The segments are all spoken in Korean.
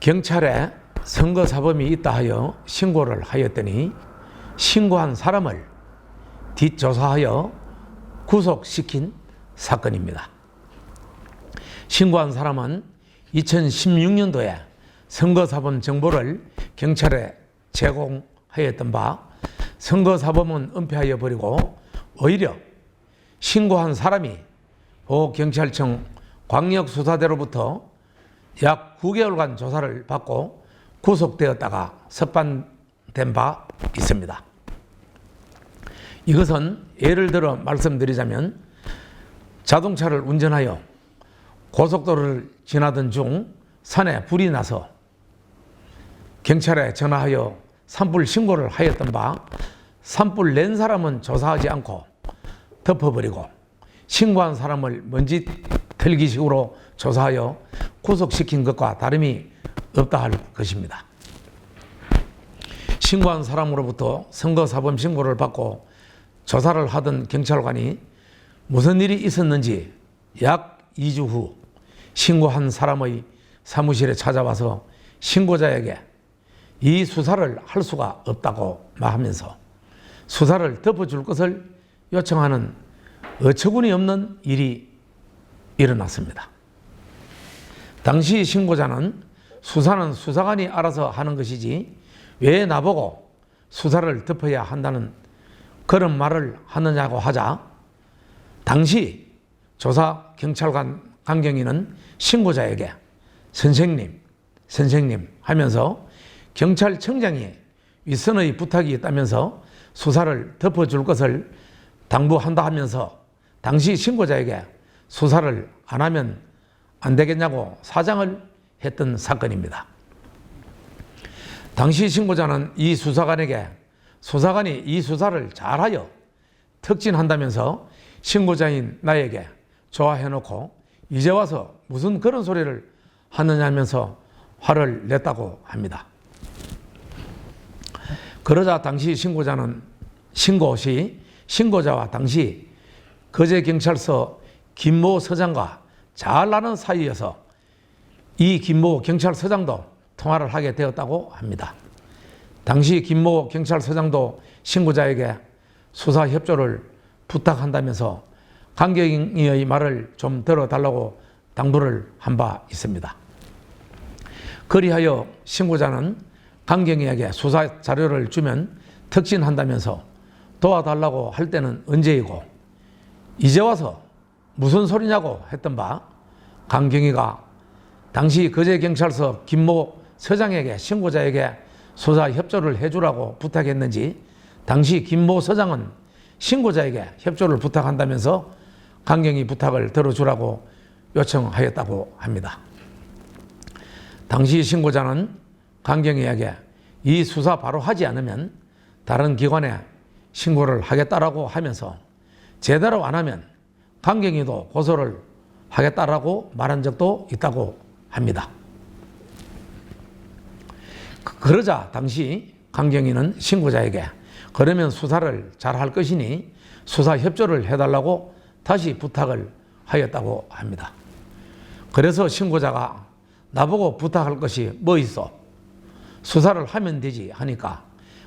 경찰에 선거사범이 있다 하여 신고를 하였더니 신고한 사람을 뒷조사하여 구속시킨 사건입니다. 신고한 사람은 2016년도에 선거사범 정보를 경찰에 제공하였던 바 선거사범은 은폐하여 버리고 오히려 신고한 사람이 경찰청 광역수사대로부터 약 9개월간 조사를 받고 구속되었다가 석방된 바 있습니다. 이것은 예를 들어 말씀드리자면 자동차를 운전하여 고속도로를 지나던 중 산에 불이 나서 경찰에 전화하여 산불 신고를 하였던 바 산불 낸 사람은 조사하지 않고 덮어버리고 신고한 사람을 먼지 털기식으로 조사하여 구속시킨 것과 다름이 없다 할 것입니다. 신고한 사람으로부터 선거사범 신고를 받고 조사를 하던 경찰관이 무슨 일이 있었는지 약 2주 후 신고한 사람의 사무실에 찾아와서 신고자에게 이 수사를 할 수가 없다고 말하면서 수사를 덮어줄 것을 요청하는 어처구니 없는 일이 일어났습니다. 당시 신고자는 수사는 수사관이 알아서 하는 것이지 왜 나보고 수사를 덮어야 한다는 그런 말을 하느냐고 하자 당시 조사 경찰관 강경위는 신고자에게 선생님 하면서 경찰청장이 윗선의 부탁이 있다면서 수사를 덮어줄 것을 당부한다 하면서 당시 신고자에게 수사를 안 하면 안 되겠냐고 사장을 했던 사건입니다. 당시 신고자는 이 수사관에게 수사관이 이 수사를 잘하여 특진한다면서 신고자인 나에게 좋아해놓고 이제 와서 무슨 그런 소리를 하느냐면서 화를 냈다고 합니다. 그러자 당시 신고자는 신고 시 신고자와 당시 거제경찰서 김모 서장과 잘 아는 사이여서 이 김모 경찰서장도 통화를 하게 되었다고 합니다. 당시 김모 경찰서장도 신고자에게 수사 협조를 부탁한다면서 강경위의 말을 좀 들어달라고 당부를 한 바 있습니다. 그리하여 신고자는 강경위에게 수사 자료를 주면 특진한다면서 도와달라고 할 때는 언제이고 이제 와서 무슨 소리냐고 했던 바 강경위가 당시 거제경찰서 김모 서장에게 신고자에게 수사 협조를 해주라고 부탁했는지 당시 김모 서장은 신고자에게 협조를 부탁한다면서 강경위 부탁을 들어주라고 요청하였다고 합니다. 당시 신고자는 강경위에게 이 수사 바로 하지 않으면 다른 기관에 신고를 하겠다라고 하면서 제대로 안 하면 강경위도 고소를 하겠다라고 말한 적도 있다고 합니다. 그러자 당시 강경위는 신고자에게 그러면 수사를 잘할 것이니 수사 협조를 해달라고 다시 부탁을 하였다고 합니다. 그래서 신고자가 나보고 부탁할 것이 뭐 있어? 수사를 하면 되지 하니까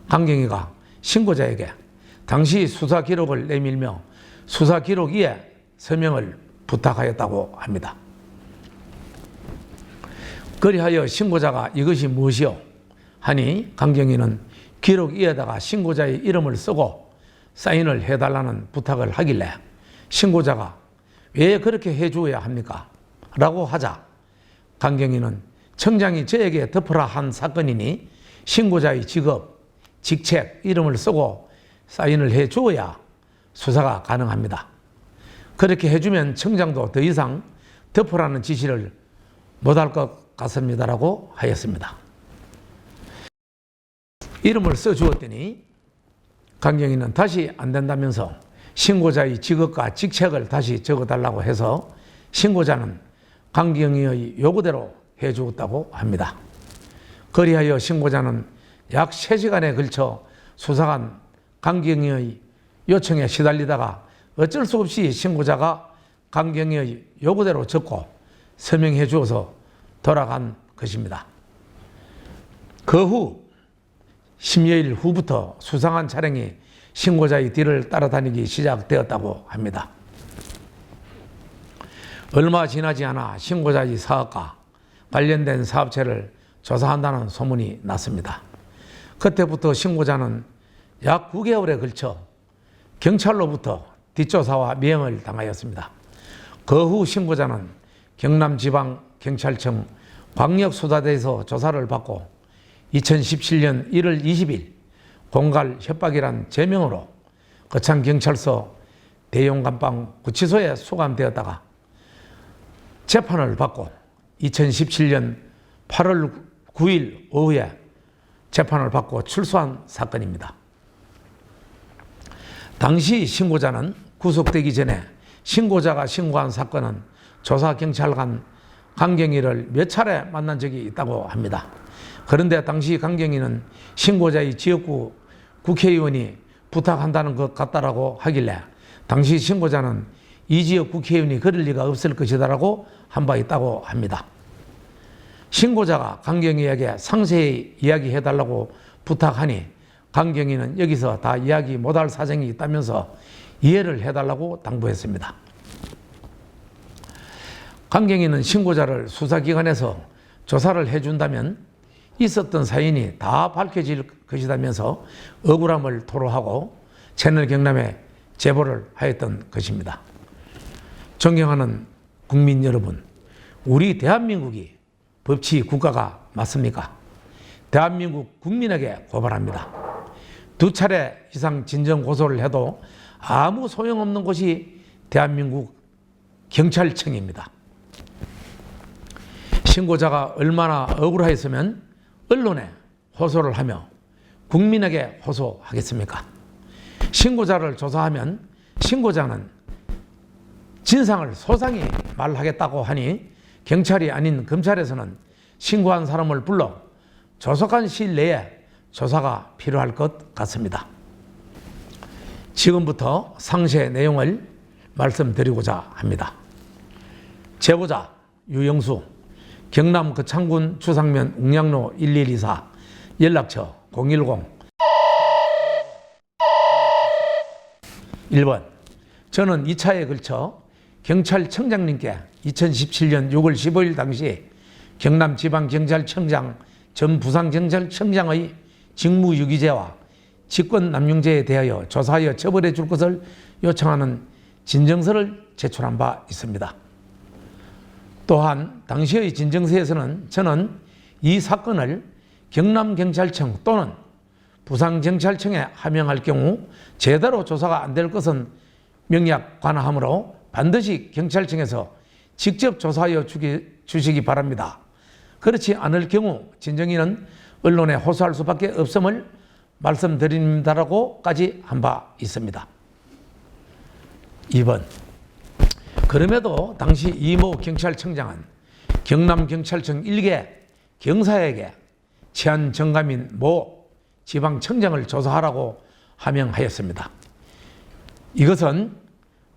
강경위가 신고자에게 당시 수사 기록을 내밀며 수사 기록 위에 서명을 부탁하였다고 합니다. 그리하여 신고자가 이것이 무엇이요? 하니 강경위는 기록 위에다가 신고자의 이름을 쓰고 사인을 해달라는 부탁을 하길래 신고자가 왜 그렇게 해주어야 합니까? 라고 하자 강경위는 청장이 저에게 덮으라 한 사건이니 신고자의 직업, 직책, 이름을 쓰고 사인을 해주어야 수사가 가능합니다. 그렇게 해주면 청장도 더 이상 덮으라는 지시를 못할 것 같습니다라고 하였습니다. 이름을 써주었더니 강경위는 다시 안 된다면서 신고자의 직업과 직책을 다시 적어달라고 해서 신고자는 강경위의 요구대로 해주었다고 합니다. 그리하여 신고자는 약 3시간에 걸쳐 수사관 강경위의 요청에 시달리다가 어쩔 수 없이 신고자가 강경위의 요구대로 적고 서명해 주어서 돌아간 것입니다. 그 후 10여일 후부터 수상한 차량이 신고자의 뒤를 따라다니기 시작되었다고 합니다. 얼마 지나지 않아 신고자의 사업과 관련된 사업체를 조사한다는 소문이 났습니다. 그때부터 신고자는 약 9개월에 걸쳐 경찰로부터 뒷조사와 미행을 당하였습니다. 그 후 신고자는 경남지방경찰청 광역수사대에서 조사를 받고 2017년 1월 20일 공갈 협박이란 제명으로 거창경찰서 대용감방 구치소에 수감되었다가 재판을 받고 2017년 8월 9일 오후에 재판을 받고 출소한 사건입니다. 당시 신고자는 구속되기 전에 신고자가 신고한 사건은 조사경찰관 강경위를 몇 차례 만난 적이 있다고 합니다. 그런데 당시 강경위는 신고자의 지역구 국회의원이 부탁한다는 것 같다라고 하길래 당시 신고자는 이 지역 국회의원이 그럴 리가 없을 것이다라고 한 바 있다고 합니다. 신고자가 강경위에게 상세히 이야기해달라고 부탁하니 강경위는 여기서 다 이야기 못할 사정이 있다면서 이해를 해달라고 당부했습니다. 강경위는 신고자를 수사기관에서 조사를 해준다면 있었던 사연이 다 밝혀질 것이라면서 억울함을 토로하고 채널 경남에 제보를 하였던 것입니다. 존경하는 국민 여러분, 우리 대한민국이 법치 국가가 맞습니까? 대한민국 국민에게 고발합니다. 2차례 이상 진정 고소를 해도 아무 소용없는 곳이 대한민국 경찰청입니다. 신고자가 얼마나 억울하였으면 언론에 호소를 하며 국민에게 호소하겠습니까? 신고자를 조사하면 신고자는 진상을 소상히 말하겠다고 하니 경찰이 아닌 검찰에서는 신고한 사람을 불러 조속한 시일 내에 조사가 필요할 것 같습니다. 지금부터 상세 내용을 말씀드리고자 합니다. 제보자 유영수, 경남 거창군 주상면 웅량로 1124, 연락처 010. 1번, 저는 2차에 걸쳐 경찰청장님께 2017년 6월 15일 당시 경남지방경찰청장 전 부산경찰청장의 직무유기죄와 직권남용죄에 대하여 조사하여 처벌해 줄 것을 요청하는 진정서를 제출한 바 있습니다. 또한 당시의 진정서에서는 저는 이 사건을 경남경찰청 또는 부산경찰청에 하명할 경우 제대로 조사가 안 될 것은 명약 관하하므로 반드시 경찰청에서 직접 조사하여 주시기 바랍니다. 그렇지 않을 경우 진정인은 언론에 호소할 수밖에 없음을 말씀드립니다라고까지 한 바 있습니다. 2번, 그럼에도 당시 이모 경찰청장은 경남경찰청 일개 경사에게 치안정감인 모 지방청장을 조사하라고 하명하였습니다. 이것은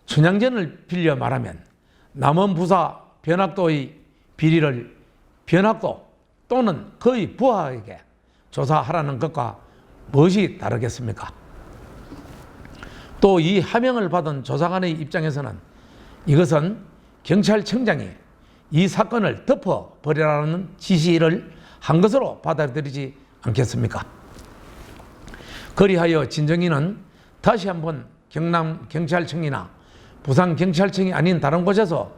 춘향전을 빌려 말하면 남원부사 변학도의 비리를 변학도 또는 그의 부하에게 조사하라는 것과 무엇이 다르겠습니까? 또 이 하명을 받은 조사관의 입장에서는 이것은 경찰청장이 이 사건을 덮어버리라는 지시를 한 것으로 받아들이지 않겠습니까? 그리하여 진정인은 다시 한번 경남경찰청이나 부산경찰청이 아닌 다른 곳에서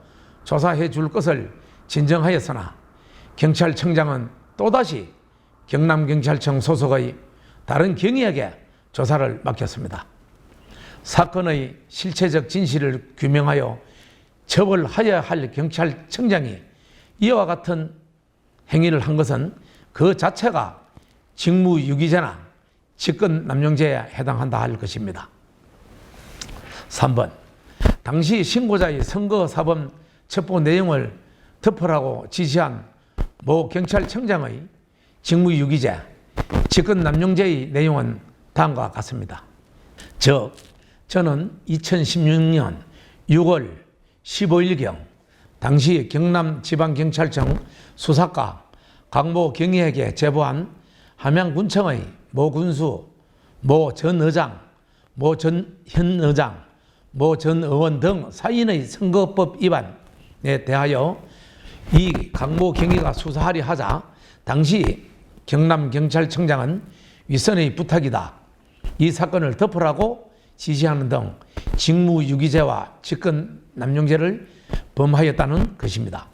조사해 줄 것을 진정하였으나 경찰청장은 또다시 경남경찰청 소속의 다른 경위에게 조사를 맡겼습니다. 사건의 실체적 진실을 규명하여 처벌하여야 할 경찰청장이 이와 같은 행위를 한 것은 그 자체가 직무유기죄나 직권남용죄에 해당한다 할 것입니다. 3번, 당시 신고자의 선거사범 첩보 내용을 덮으라고 지시한 모 경찰청장의 직무유기죄, 직권남용죄의 내용은 다음과 같습니다. 즉, 저는 2016년 6월 15일경 당시 경남지방경찰청 수사과 강모 경위에게 제보한 함양군청의 모 군수, 모 전 의장, 모 전 현 의장, 모 전 의원 등 사인의 선거법 위반에 대하여 이 강모 경위가 수사하려 하자 당시 경남경찰청장은 윗선의 부탁이다, 이 사건을 덮으라고 지시하는 등 직무유기죄와 직권남용죄를 범하였다는 것입니다.